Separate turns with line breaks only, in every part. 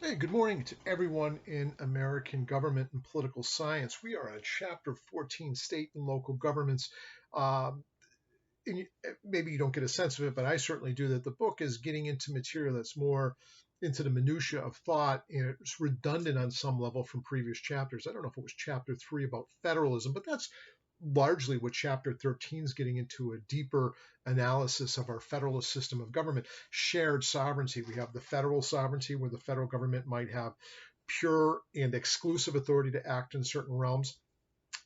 Hey, good morning to everyone in American government and political science. We are on Chapter 14, State and Local Governments. Um, Maybe you don't get a sense of it, but I certainly do, that the book is getting into material that's more into the minutia of thought, and it's redundant on some level from previous chapters. I don't know if it was Chapter 3 about federalism, but that's largely what Chapter 13 is getting into, a deeper analysis of our federalist system of government. Shared sovereignty. We have the federal sovereignty, where the federal government might have pure and exclusive authority to act in certain realms.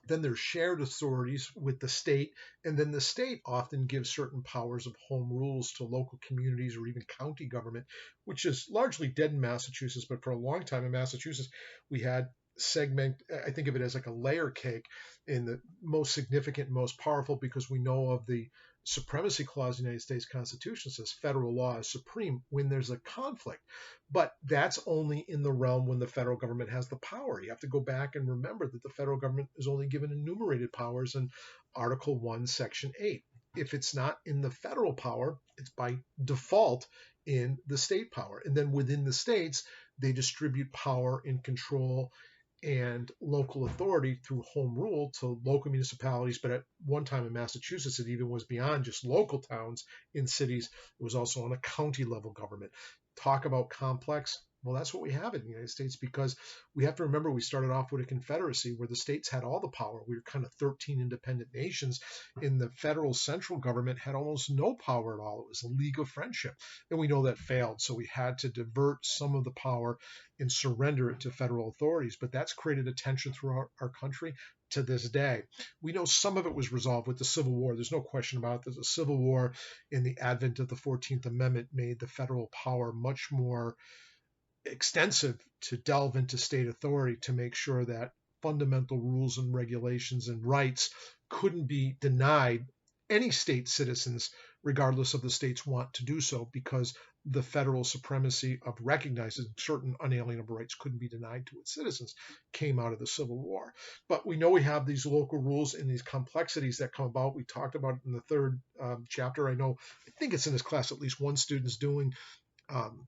Then there's shared authorities with the state, and then the state often gives certain powers of home rules to local communities or even county government, which is largely dead in Massachusetts. But for a long time in Massachusetts, we had segment, I think of it as like a layer cake, in the most significant, most powerful, because we know of the supremacy clause of the United States Constitution says federal law is supreme when there's a conflict. But that's only in the realm when the federal government has the power. You have to go back and remember that the federal government is only given enumerated powers in Article 1, Section 8. If it's not in the federal power, it's by default in the state power. And then within the states, they distribute power and control and local authority through home rule to local municipalities. But at one time in Massachusetts, it even was beyond just local towns in cities. It was also on a county level government. Talk about complex. Well, that's what we have in the United States, because we have to remember we started off with a confederacy where the states had all the power. We were kind of 13 independent nations, and the federal central government had almost no power at all. It was a league of friendship. And we know that failed. So we had to divert some of the power and surrender it to federal authorities. But that's created a tension throughout our country to this day. We know some of it was resolved with the Civil War. There's no question about it. There's a Civil War, in the advent of the 14th Amendment, made the federal power much more extensive to delve into state authority to make sure that fundamental rules and regulations and rights couldn't be denied any state citizens, regardless of the state's want to do so, because the federal supremacy of recognizing certain unalienable rights couldn't be denied to its citizens came out of the Civil War. But we know we have these local rules and these complexities that come about. We talked about it in the third chapter. I think it's in this class, at least one student's doing um,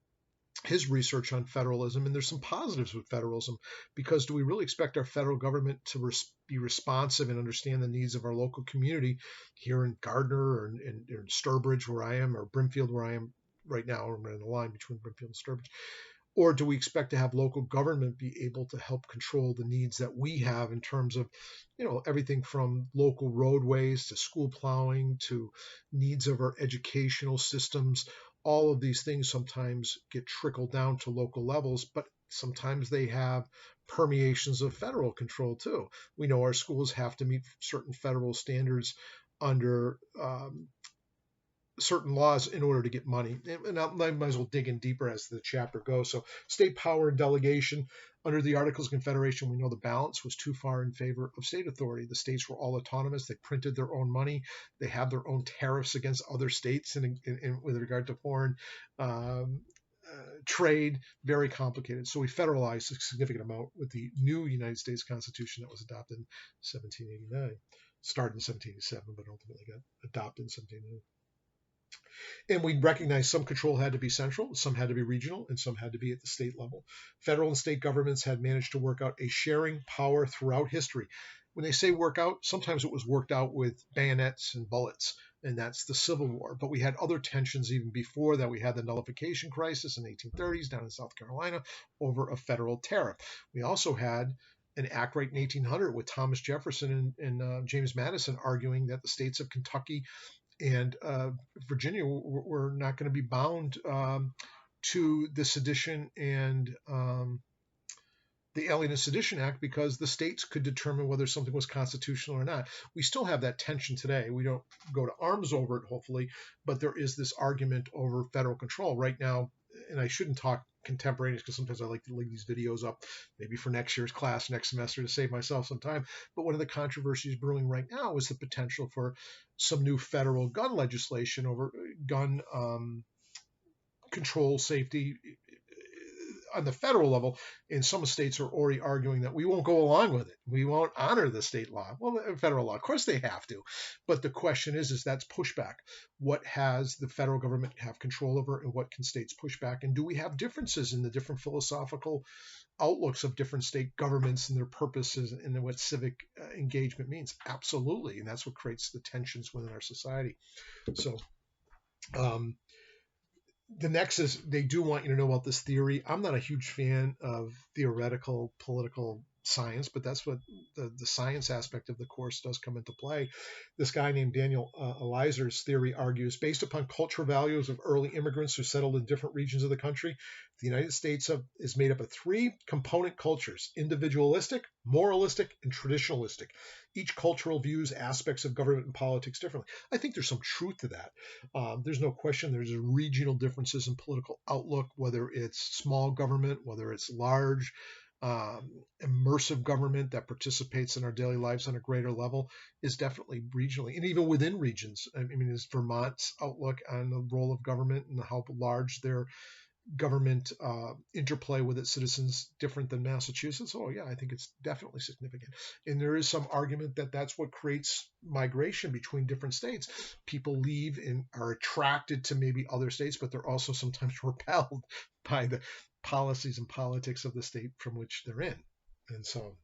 his research on federalism, and there's some positives with federalism, because do we really expect our federal government to be responsive and understand the needs of our local community here in Gardner or in Sturbridge, where I am, or Brimfield, where I am right now? I'm in the line between Brimfield and Sturbridge. Or do we expect to have local government be able to help control the needs that we have in terms of, everything from local roadways to school plowing to needs of our educational systems? All of these things sometimes get trickled down to local levels, but sometimes they have permeations of federal control too. We know our schools have to meet certain federal standards under certain laws in order to get money. And I might as well dig in deeper as the chapter goes. So, state power and delegation. Under the Articles of Confederation, we know the balance was too far in favor of state authority. The states were all autonomous. They printed their own money. They had their own tariffs against other states, and with regard to foreign um, trade, very complicated. So we federalized a significant amount with the new United States Constitution that was adopted in 1789. Started in 1787, but ultimately got adopted in 1789. And we recognized some control had to be central, some had to be regional, and some had to be at the state level. Federal and state governments had managed to work out a sharing power throughout history. When they say work out, sometimes it was worked out with bayonets and bullets, and that's the Civil War. But we had other tensions even before that. We had the nullification crisis in the 1830s down in South Carolina over a federal tariff. We also had an act right in 1800 with Thomas Jefferson and James Madison arguing that the states of Kentucky and Virginia were not going to be bound to the Sedition and the Alien and Sedition Act, because the states could determine whether something was constitutional or not. We still have that tension today. We don't go to arms over it, hopefully, but there is this argument over federal control right now. And I shouldn't talk contemporaneous, because sometimes I like to link these videos up maybe for next year's class, next semester, to save myself some time. But one of the controversies brewing right now is the potential for some new federal gun legislation over gun control, safety. on the federal level, and some states are already arguing that we won't go along with it. We won't honor the state law. Well, the federal law, of course they have to. But the question is that's pushback. What has the federal government have control over, and what can states push back? And do we have differences in the different philosophical outlooks of different state governments and their purposes and what civic engagement means? Absolutely. And that's what creates the tensions within our society. So, um, the next is they do want you to know about this theory. I'm not a huge fan of theoretical political science, but that's what the science aspect of the course does come into play. This guy named Daniel Elizer's theory argues, based upon cultural values of early immigrants who settled in different regions of the country, the United States is made up of three component cultures: individualistic, moralistic, and traditionalistic. Each cultural views aspects of government and politics differently. I think there's some truth to that. There's no question there's regional differences in political outlook, whether it's small government, whether it's large, immersive government that participates in our daily lives on a greater level is definitely regionally, and even within regions. I mean, is Vermont's outlook on the role of government and how large their government interplay with its citizens different than Massachusetts? Oh yeah, I think it's definitely significant. And there is some argument that that's what creates migration between different states. People leave and are attracted to maybe other states, but they're also sometimes repelled by the policies and politics of the state from which they're in. And so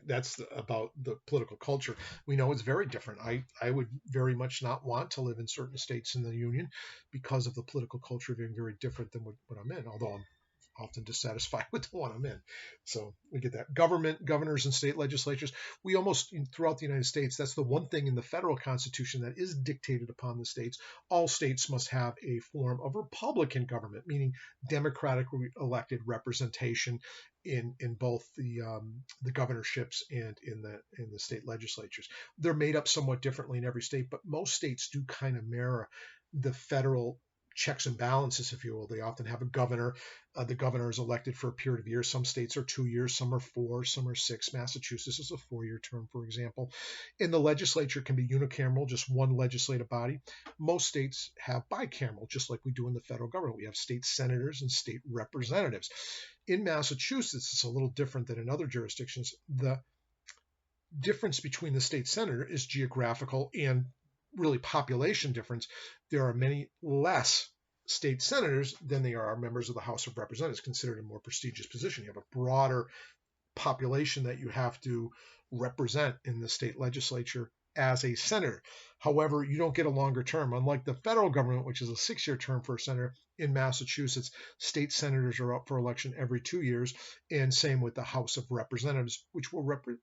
that's about the political culture. We know it's very different. I would very much not want to live in certain states in the union because of the political culture being very different than what I'm in, although I'm often dissatisfied with the one I'm in. So we get that. Government, governors, and state legislatures. We almost, throughout the United States, that's the one thing in the federal Constitution that is dictated upon the states. All states must have a form of Republican government, meaning democratically elected representation in both the governorships and in the state legislatures. They're made up somewhat differently in every state, but most states do kind of mirror the federal checks and balances, if you will. They often have a governor. The governor is elected for a period of years. Some states are 2 years, some are 4, some are 6. Massachusetts is a 4-year term, for example. And the legislature can be unicameral, just one legislative body. Most states have bicameral, just like we do in the federal government. We have state senators and state representatives. In Massachusetts, it's a little different than in other jurisdictions. The difference between the state senator is geographical and really population difference. There are many less state senators than there are members of the House of Representatives, considered a more prestigious position. You have a broader population that you have to represent in the state legislature as a senator. However, you don't get a longer term. Unlike the federal government, which is a 6-year term for a senator, in Massachusetts, state senators are up for election every 2 years, and same with the House of Representatives, which will represent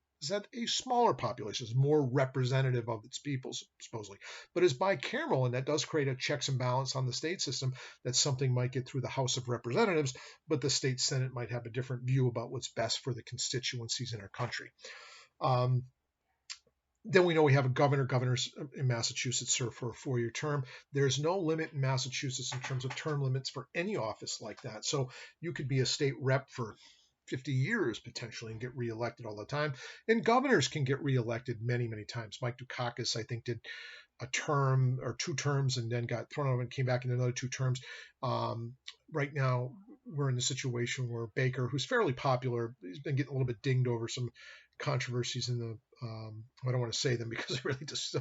a smaller population, is more representative of its people, supposedly, but is bicameral, and that does create a checks and balance on the state system, that something might get through the House of Representatives, but the state Senate might have a different view about what's best for the constituencies in our country. Then we know we have a governor. Governors in Massachusetts serve for a 4-year term. There's no limit in Massachusetts in terms of term limits for any office like that. So you could be a state rep for 50 years potentially and get reelected all the time. And governors can get reelected many, many times. Mike Dukakis, I think, did a term or 2 terms and then got thrown out and came back in another 2 terms. Right now, we're in a situation where Baker, who's fairly popular, he's been getting a little bit dinged over some controversies in the I don't want to say them because they're really just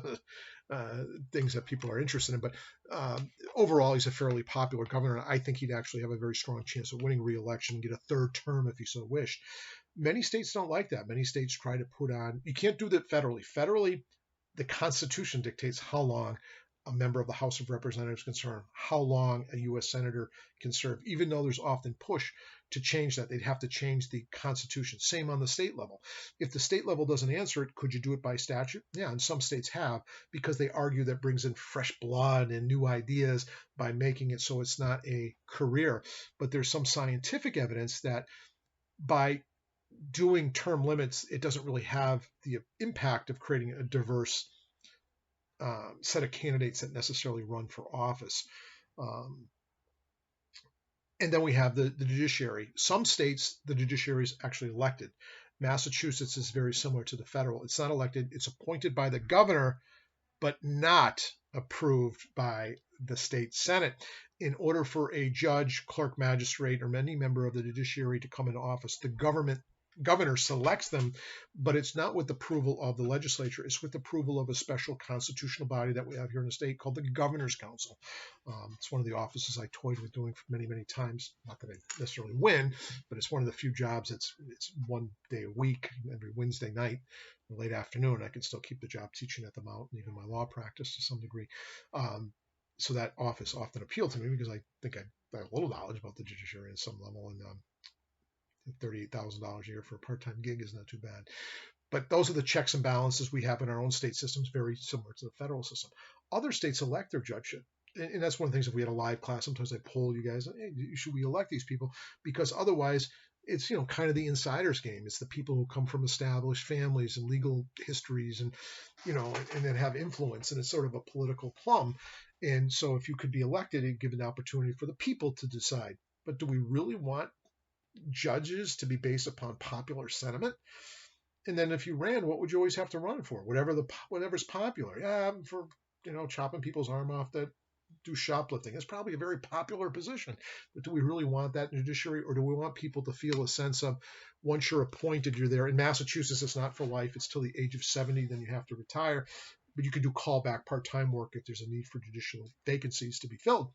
things that people are interested in, but overall he's a fairly popular governor. I think he'd actually have a very strong chance of winning re-election and get a 3rd term if he so wished. Many states don't like that. Many states try to put on, you can't do that federally. Federally, the Constitution dictates how long a member of the House of Representatives can serve, how long a U.S. Senator can serve, even though there's often push to change that. They'd have to change the Constitution. Same on the state level. If the state level doesn't answer it, could you do it by statute? Yeah, and some states have, because they argue that brings in fresh blood and new ideas by making it so it's not a career. But there's some scientific evidence that by doing term limits, it doesn't really have the impact of creating a diverse set of candidates that necessarily run for office. And then we have the judiciary. Some states, the judiciary is actually elected. Massachusetts is very similar to the federal. It's not elected. It's appointed by the governor, but not approved by the state Senate. In order for a judge, clerk, magistrate, or any member of the judiciary to come into office, the governor selects them, but it's not with approval of the legislature. It's with approval of a special constitutional body that we have here in the state called the Governor's Council. It's one of the offices I toyed with doing for many, many times. Not that I necessarily win, but it's one of the few jobs it's one day a week, every Wednesday night, late afternoon. I can still keep the job teaching at the Mountain, even my law practice to some degree. So that office often appealed to me because I think I have a little knowledge about the judiciary at some level, and $38,000 a year for a part-time gig is not too bad. But those are the checks and balances we have in our own state systems, very similar to the federal system. Other states elect their judgeship. And that's one of the things, if we had a live class, sometimes I poll you guys, hey, should we elect these people? Because otherwise, it's kind of the insider's game. It's the people who come from established families and legal histories and and then have influence, and it's sort of a political plum. And so if you could be elected, it'd give an opportunity for the people to decide. But do we really want judges to be based upon popular sentiment? And then if you ran, what would you always have to run for? Whatever's popular. Yeah, for chopping people's arm off that do shoplifting. It's probably a very popular position. But do we really want that in judiciary, or do we want people to feel a sense of once you're appointed, you're there? In Massachusetts, it's not for life. It's till the age of 70, then you have to retire. But you can do callback part-time work if there's a need for judicial vacancies to be filled.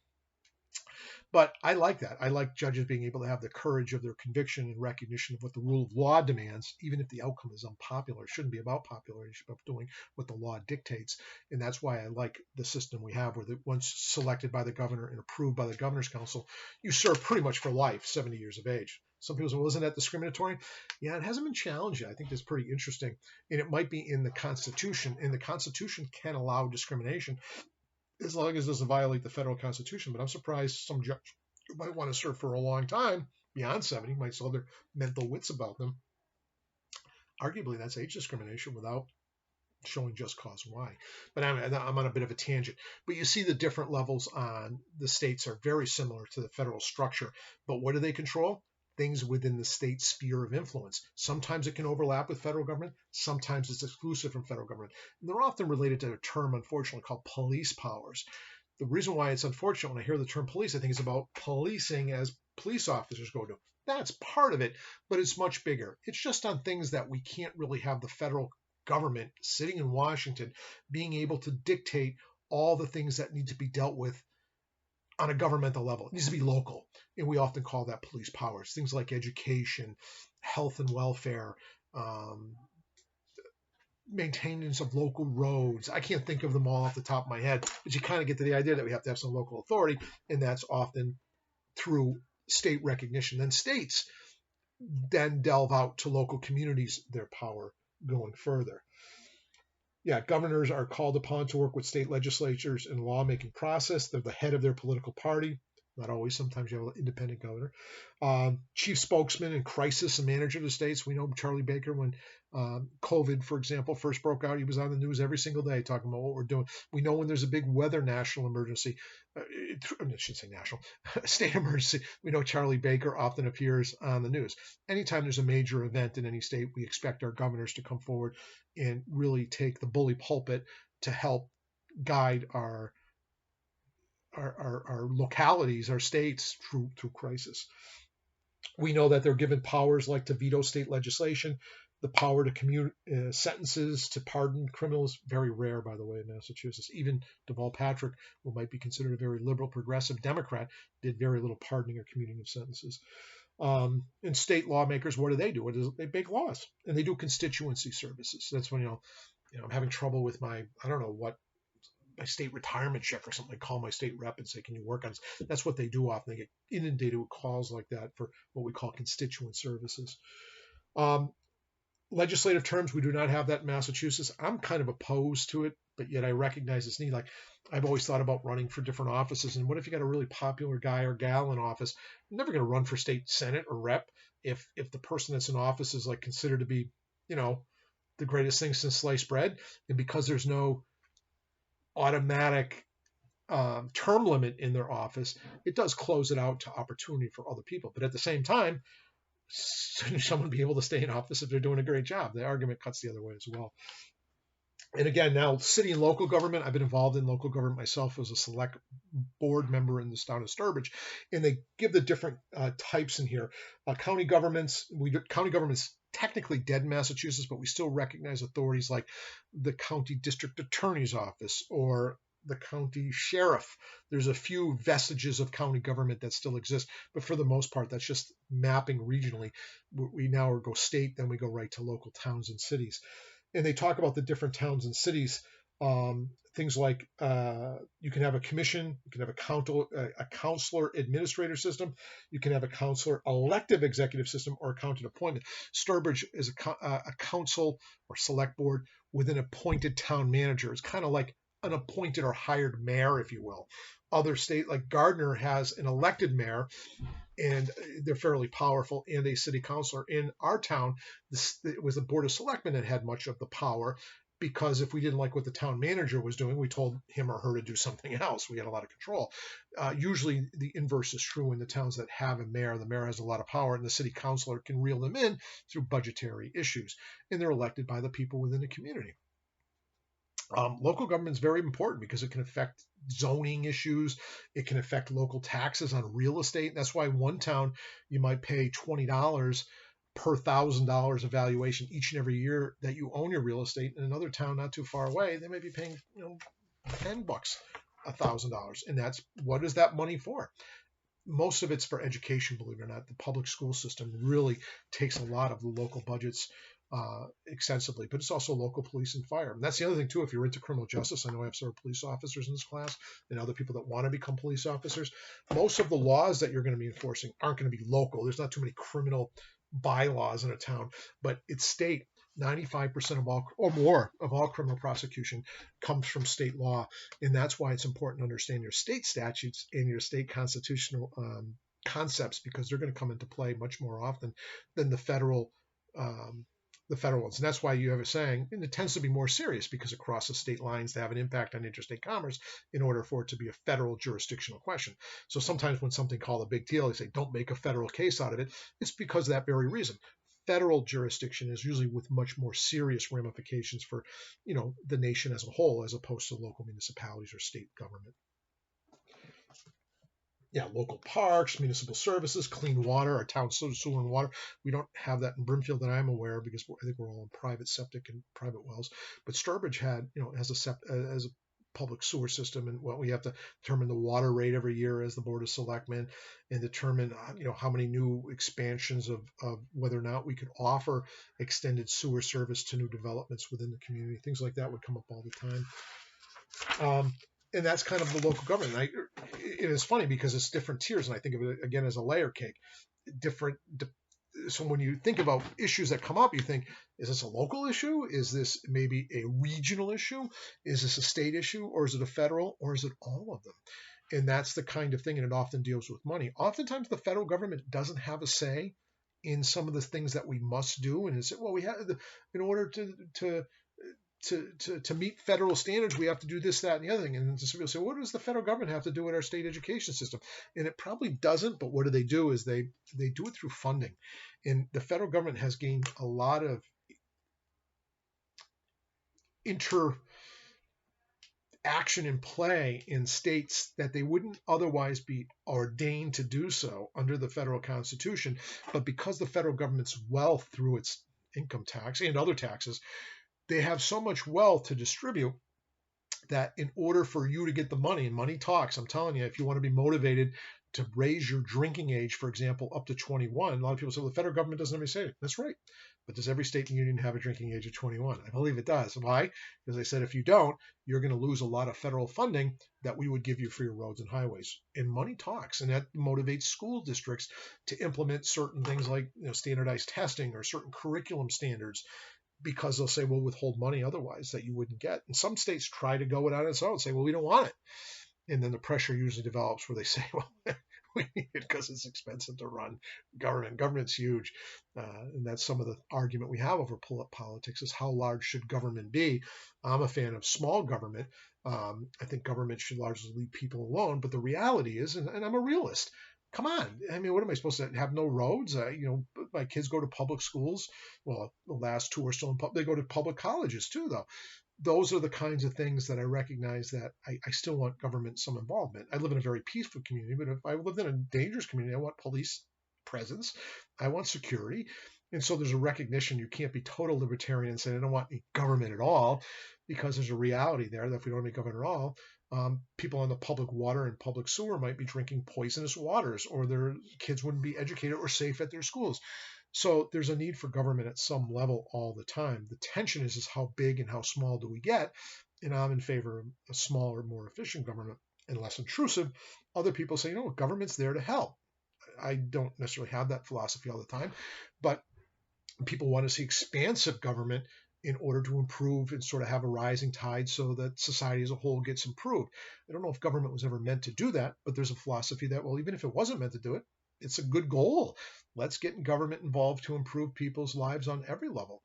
But I like that. I like judges being able to have the courage of their conviction and recognition of what the rule of law demands, even if the outcome is unpopular. It shouldn't be about popularity. It should be about doing what the law dictates. And that's why I like the system we have, where once selected by the governor and approved by the Governor's Council, you serve pretty much for life, 70 years of age. Some people say, well, isn't that discriminatory? Yeah, it hasn't been challenged yet. I think that's pretty interesting. And it might be in the Constitution. And the Constitution can allow discrimination as long as it doesn't violate the federal Constitution. But I'm surprised some judge who might want to serve for a long time, beyond 70, might still have their mental wits about them. Arguably, that's age discrimination without showing just cause why. But I'm on a bit of a tangent. But you see the different levels on the states are very similar to the federal structure. But what do they control? Things within the state sphere of influence. Sometimes it can overlap with federal government. Sometimes it's exclusive from federal government. And they're often related to a term, unfortunately, called police powers. The reason why it's unfortunate when I hear the term police, I think it's about policing as police officers go to. That's part of it, but it's much bigger. It's just on things that we can't really have the federal government sitting in Washington being able to dictate all the things that need to be dealt with on a governmental level. It needs to be local. And we often call that police powers. Things like education, health and welfare, maintenance of local roads. I can't think of them all off the top of my head, but you kind of get to the idea that we have to have some local authority, and that's often through state recognition. Then states then delve out to local communities, their power going further. Yeah, governors are called upon to work with state legislatures in the lawmaking process. They're the head of their political party. Not always. Sometimes you have an independent governor. Chief spokesman and crisis and manager of the states. We know Charlie Baker, when COVID, for example, first broke out, he was on the news every single day talking about what we're doing. We know when there's a big weather national emergency, I should say national, state emergency, we know Charlie Baker often appears on the news. Anytime there's a major event in any state, we expect our governors to come forward and really take the bully pulpit to help guide our localities, our states through crisis. We know that they're given powers like to veto state legislation, the power to commute sentences, to pardon criminals. Very rare, by the way, in Massachusetts. Even Deval Patrick, who might be considered a very liberal, progressive Democrat, did very little pardoning or commuting of sentences. And state lawmakers, what do? They make laws, and they do constituency services. That's when I'm having trouble with my state retirement check or something. I call my state rep and say, can you work on this? That's what they do often. They get inundated with calls like that for what we call constituent services. Legislative terms, we do not have that in Massachusetts. I'm kind of opposed to it, but yet I recognize its need. Like, I've always thought about running for different offices. And what if you got a really popular guy or gal in office? I'm never going to run for state senate or rep if the person that's in office is like considered to be, the greatest thing since sliced bread. And because there's no automatic term limit in their office, it does close it out to opportunity for other people. But at the same time, shouldn't someone be able to stay in office if they're doing a great job? The argument cuts the other way as well. And again, now city and local government, I've been involved in local government myself as a select board member in this town of Sturbridge, and they give the different types in here. County governments, county government's technically dead in Massachusetts, but we still recognize authorities like the county district attorney's office or the county sheriff. There's a few vestiges of county government that still exist, but for the most part, that's just mapping regionally. We now go state, then we go right to local towns and cities, and they talk about the different towns and cities. Things like you can have a commission, you can have a counselor administrator system, you can have a counselor elective executive system, or a counted appointment. Sturbridge is a council or select board with an appointed town manager. It's kind of like an appointed or hired mayor, if you will. Other state like Gardner has an elected mayor, and they're fairly powerful, and a city councilor. In our town, it was the board of selectmen that had much of the power, because if we didn't like what the town manager was doing, we told him or her to do something else. We had a lot of control. Usually the inverse is true in the towns that have a mayor. The mayor has a lot of power, and the city councilor can reel them in through budgetary issues, and they're elected by the people within the community. Local government is very important because it can affect zoning issues. It can affect local taxes on real estate. That's why one town you might pay $20 per $1,000 of valuation each and every year that you own your real estate. In another town not too far away, they may be paying $10 $1,000, and that's what is that money for? Most of it's for education, believe it or not. The public school system really takes a lot of the local budgets extensively, but it's also local police and fire. And that's the other thing too. If you're into criminal justice, I know I have several police officers in this class and other people that want to become police officers. Most of the laws that you're going to be enforcing aren't going to be local. There's not too many criminal bylaws in a town, but it's state. 95% of all, or more, of all criminal prosecution comes from state law, and that's why it's important to understand your state statutes and your state constitutional concepts, because they're going to come into play much more often than um, the federal ones. And that's why you have a saying, and it tends to be more serious because it crosses state lines to have an impact on interstate commerce in order for it to be a federal jurisdictional question. So sometimes when something called a big deal, they say, don't make a federal case out of it. It's because of that very reason. Federal jurisdiction is usually with much more serious ramifications for, the nation as a whole, as opposed to local municipalities or state government. Yeah, local parks, municipal services, clean water, our town sewer and water. We don't have that in Brimfield that I'm aware of, because I think we're all in private septic and private wells. But Sturbridge has a public sewer system, and we have to determine the water rate every year as the board of selectmen, and determine how many new expansions of whether or not we could offer extended sewer service to new developments within the community. Things like that would come up all the time. And that's kind of the local government. It is funny because it's different tiers, and I think of it again as a layer cake. So when you think about issues that come up, you think, is this a local issue? Is this maybe a regional issue? Is this a state issue? Or is it a federal? Or is it all of them? And that's the kind of thing, and it often deals with money. Oftentimes the federal government doesn't have a say in some of the things that we must do. And it's, well, we have, in order to meet federal standards, we have to do this, that, and the other thing. And some people say, what does the federal government have to do with our state education system? And it probably doesn't, but what do is they do it through funding. And the federal government has gained a lot of action and play in states that they wouldn't otherwise be ordained to do so under the federal constitution. But because the federal government's wealth through its income tax and other taxes, they have so much wealth to distribute that in order for you to get the money, and money talks, I'm telling you, if you want to be motivated to raise your drinking age, for example, up to 21, a lot of people say, well, the federal government doesn't have any say. That's right. But does every state in the union have a drinking age of 21? I believe it does. Why? Because they said if you don't, you're going to lose a lot of federal funding that we would give you for your roads and highways. And money talks, and that motivates school districts to implement certain things like standardized testing or certain curriculum standards, because they'll say, we'll withhold money otherwise that you wouldn't get. And some states try to go it on its own and say, well, we don't want it. And then the pressure usually develops where they say, well, we need it because it's expensive to run government. Government's huge. And that's some of the argument we have over politics, is how large should government be? I'm a fan of small government. I think government should largely leave people alone. But the reality is, and I'm a realist, come on. I mean, what am I supposed to have? No roads? My kids go to public schools. Well, the last two are still in public. They go to public colleges too, though. those are the kinds of things that I recognize that I still want government some involvement. I live in a very peaceful community, but if I lived in a dangerous community, I want police presence, I want security. And so there's a recognition you can't be total libertarian and say, I don't want any government at all, because there's a reality there that if we don't have any government at all, people on the public water and public sewer might be drinking poisonous waters, or their kids wouldn't be educated or safe at their schools. So there's a need for government at some level all the time. The tension is how big and how small do we get? And I'm in favor of a smaller, more efficient government and less intrusive. Other people say, government's there to help. I don't necessarily have that philosophy all the time, but people want to see expansive government in order to improve and sort of have a rising tide so that society as a whole gets improved. I don't know if government was ever meant to do that, but there's a philosophy that, well, even if it wasn't meant to do it, it's a good goal. Let's get government involved to improve people's lives on every level.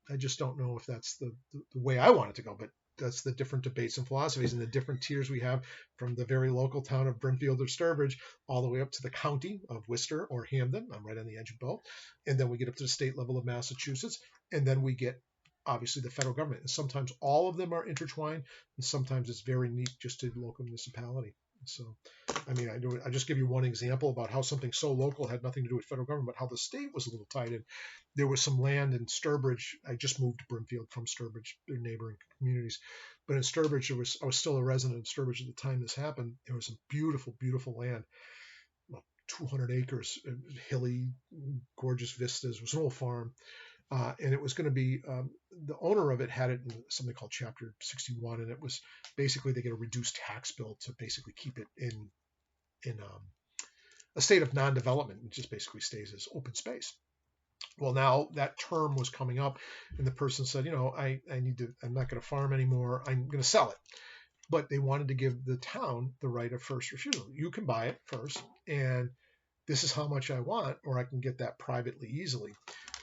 I just don't know if that's the way I want it to go, but that's the different debates and philosophies and the different tiers we have, from the very local town of Brimfield or Sturbridge all the way up to the county of Worcester or Hamden. I'm right on the edge of both. And then we get up to the state level of Massachusetts. And then we get obviously the federal government. And sometimes all of them are intertwined, and sometimes it's very neat just to the local municipality. So, I mean, I just give you one example about how something so local had nothing to do with federal government, but how the state was a little tied in. There was some land in Sturbridge. I just moved to Brimfield from Sturbridge, their neighboring communities. But in Sturbridge, I was still a resident of Sturbridge at the time this happened. There was some beautiful, beautiful land, about 200 acres, hilly, gorgeous vistas. It was an old farm. And it was going to be, the owner of it had it in something called Chapter 61, and it was basically they get a reduced tax bill to basically keep it in a state of non-development. It just basically stays as open space. Well, now that term was coming up, and the person said, I'm not going to farm anymore. I'm going to sell it. But they wanted to give the town the right of first refusal. You can buy it first, and this is how much I want, or I can get that privately easily.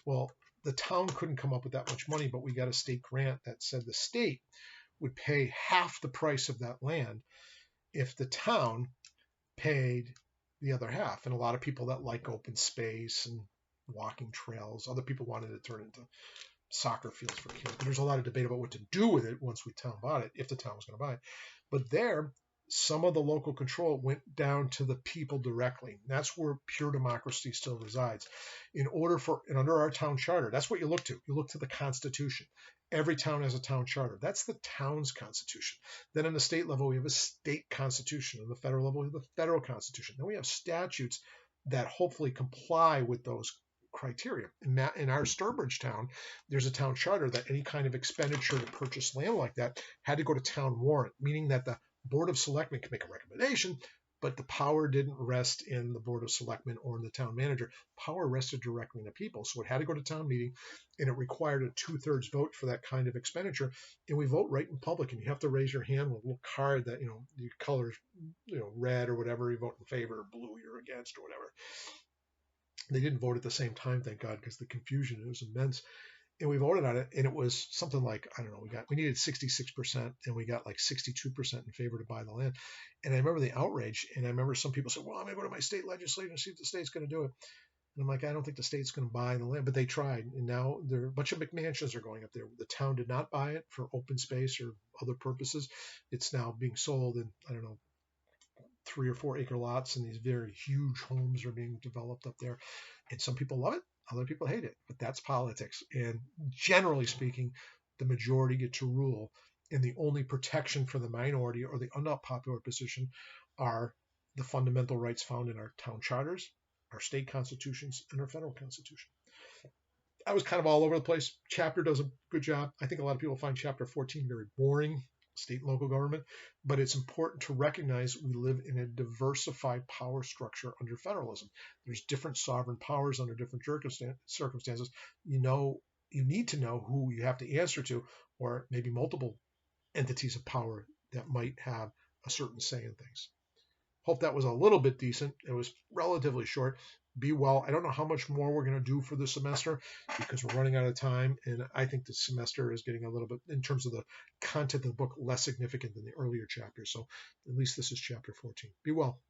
Well, the town couldn't come up with that much money, but we got a state grant that said the state would pay half the price of that land if the town paid the other half. And a lot of people that like open space and walking trails, other people wanted to turn it into soccer fields for kids. But there's a lot of debate about what to do with it once the town bought it, if the town was going to buy it. But there, some of the local control went down to the people directly. That's where pure democracy still resides. And under our town charter, that's what you look to. You look to the Constitution. Every town has a town charter. That's the town's constitution. Then on the state level, we have a state constitution. On the federal level, we have the federal constitution. Then we have statutes that hopefully comply with those criteria. In our Sturbridge town, there's a town charter that any kind of expenditure to purchase land like that had to go to town warrant, meaning that the Board of Selectmen can make a recommendation, but the power didn't rest in the Board of Selectmen or in the town manager. Power rested directly in the people. So it had to go to town meeting, and it required a 2/3 vote for that kind of expenditure. And we vote right in public, and you have to raise your hand with a little card that, your color, red or whatever, you vote in favor, or blue, you're against, or whatever. They didn't vote at the same time, thank God, because the confusion, it was immense. And we voted on it, and it was something like, I don't know, we needed 66%, and we got like 62% in favor to buy the land. And I remember the outrage, and I remember some people said, well, I'm going to go to my state legislature and see if the state's going to do it. And I'm like, I don't think the state's going to buy the land, but they tried. And now there are a bunch of McMansions are going up there. The town did not buy it for open space or other purposes. It's now being sold in, I don't know, 3 or 4 acre lots, and these very huge homes are being developed up there. And some people love it, other people hate it, but that's politics. And generally speaking, the majority get to rule, and the only protection for the minority or the unpopular position are the fundamental rights found in our town charters, our state constitutions, and our federal constitution. I was kind of all over the place. Chapter does a good job. I think a lot of people find Chapter 14 very boring, state and local government, but it's important to recognize we live in a diversified power structure under federalism. There's different sovereign powers under different circumstances. You need to know who you have to answer to, or maybe multiple entities of power that might have a certain say in things. Hope that was a little bit decent. It was relatively short. Be well. I don't know how much more we're going to do for the semester because we're running out of time. And I think the semester is getting a little bit, in terms of the content of the book, less significant than the earlier chapters. So at least this is chapter 14. Be well.